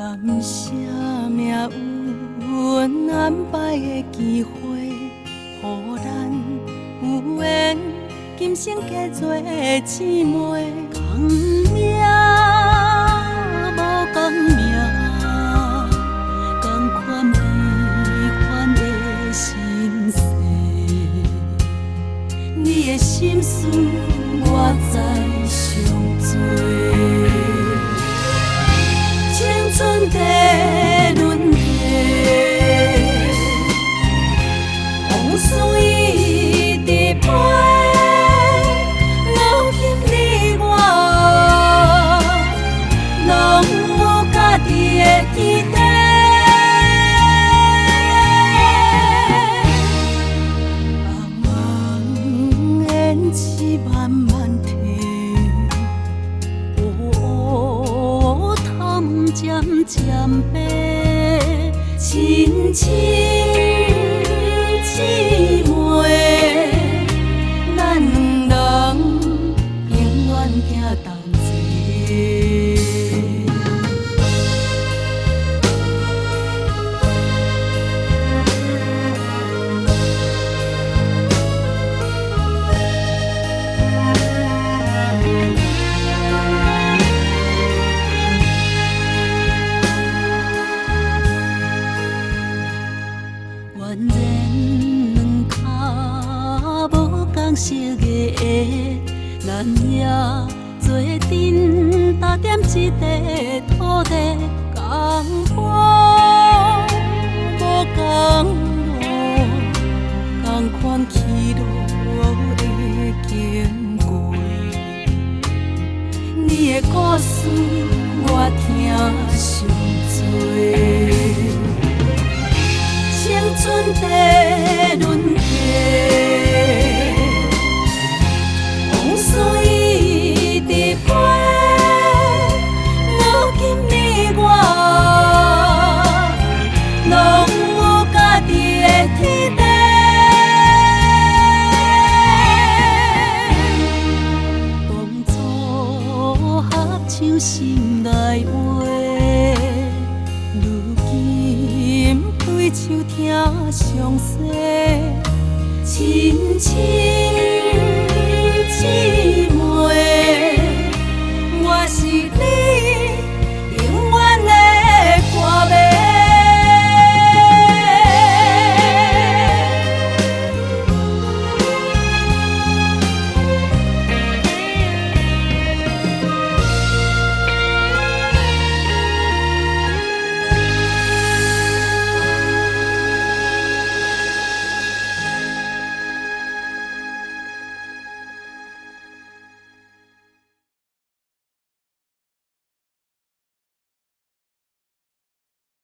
感谢命运安排的机会，予咱有缘，今生结做姊妹。共命无共命，同款悲欢的心事。你的心事我知上多。青春在轮回，往事一直飞。如今你我，拢有家己的天地。红颜丝慢慢褪。渐渐白，亲像姊妹，咱两人永远行同齐。熟的鞋，咱也做阵踏点一块土地，共伴无共路，同款起落的经过。你的故事我听上多，青春在轮回。往事一直飞，如今你我，拢有家己的天地。当初合唱心内话，如今对手听详细，亲像。